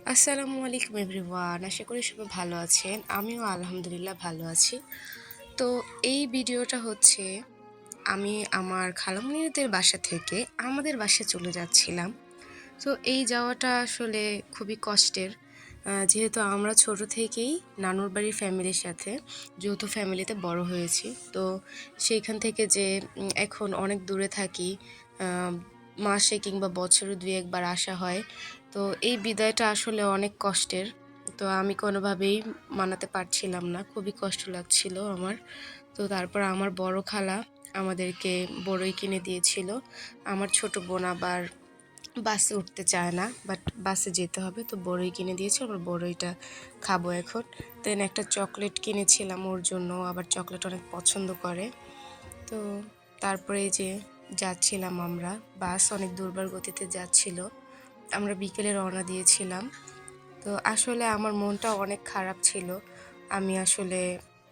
আসসালামু আলাইকুম এভরিওয়ান। আশা করি সবাই ভালো আছেন। আমিও আলহামদুলিল্লাহ ভালো আছি। তো এই ভিডিওটা হচ্ছে আমি আমার খালামণিদের বাসা থেকে আমাদের বাসায় চলে যাচ্ছিলাম। তো এই যাওয়াটা আসলে খুবই কষ্টের। যেহেতু আমরা ছোট থেকেই নানুর বাড়ির ফ্যামিলির সাথে যৌথ ফ্যামিলিতে বড় হয়েছি। তো সেইখান থেকে যে এখন অনেক দূরে থাকি, আ মাসে কিংবা বছরে ২-১ বার আসা হয়। তো এই বিদায়টা আসলে অনেক কষ্টের। তো আমি কোনোভাবেই মানাতে পারছিলাম না। খুবই কষ্ট লাগছিল আমার। তো তারপর আমার বড় খালা আমাদেরকে বড়ই কিনে দিয়েছিল। আমার ছোট বোন আবার বাসে উঠতে চায় না। বাট বাসে যেতে হবে। তো বড়ই কিনে দিয়েছে। আমরা বড়ইটা খাবো এখন। দেন একটা চকোলেট কিনেছিলাম ওর জন্য। ও আবার চকোলেট অনেক পছন্দ করে। তো তারপরে এই যে যাচ্ছিলাম আমরা। বাস অনেক দুর্বার গতিতে যাচ্ছিল। আমরা বিকেলে রওনা দিয়েছিলাম। তো আসলে আমার মনটা অনেক খারাপ ছিল। আমি আসলে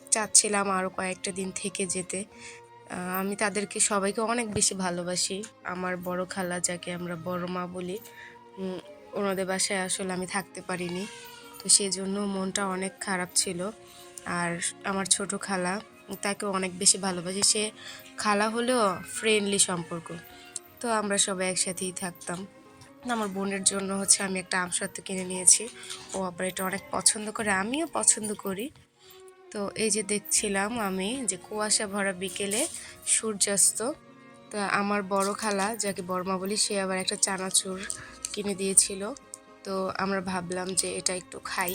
চাচ্ছিলাম আরো কয়েকটা দিন থেকে যেতে। আমি তাদেরকে সবাইকে অনেক বেশি ভালোবাসি। আমার বড় খালা যাকে আমরা বড় মা বলি, উম ওনাদের বাসায় আসলে আমি থাকতে পারিনি। তো সেজন্য মনটা অনেক খারাপ ছিল। আর আমার ছোট খালা, তাকেও অনেক বেশি ভালোবাসি। সে খালা হলেও ফ্রেন্ডলি সম্পর্ক। তো আমরা সবাই একসাথেই থাকতাম। আমার বোনের জন্য হচ্ছে আমি একটা আমসত্ত্ব কিনে নিয়েছি। ও আবার এটা অনেক পছন্দ করে, আমিও পছন্দ করি। তো এই যে দেখছিলাম আমি যে কুয়াশা ভরা বিকেলে সূর্যাস্ত। তো আমার বড় খালা যাকে বড়মা বলি সে আবার একটা চানাচুর কিনে দিয়েছিল। তো আমরা ভাবলাম যে এটা একটু খাই।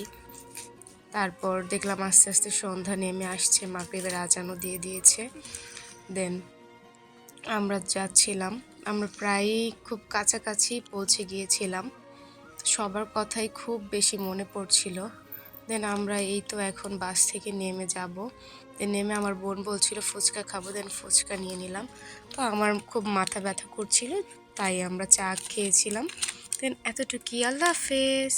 তারপর দেখলাম আস্তে আস্তে সন্ধ্যা নেমে আসছে, মাগরিবের আজানও দিয়ে দিয়েছে। দেন আমরা যাচ্ছিলাম। আমরা প্রায়ই খুব কাছাকাছি পৌঁছে গিয়েছিলাম। সবার কথাই খুব বেশি মনে পড়ছিল। দেন আমরা এই তো এখন বাস থেকে নেমে যাব। দেন নেমে আমার বোন বলছিল ফুচকা খাবো, দেন ফুচকা নিয়ে নিলাম। তো আমার খুব মাথা ব্যথা করছিল, তাই আমরা চা খেয়েছিলাম। দেন এতটুকুই। আল্লাহ হাফেজ।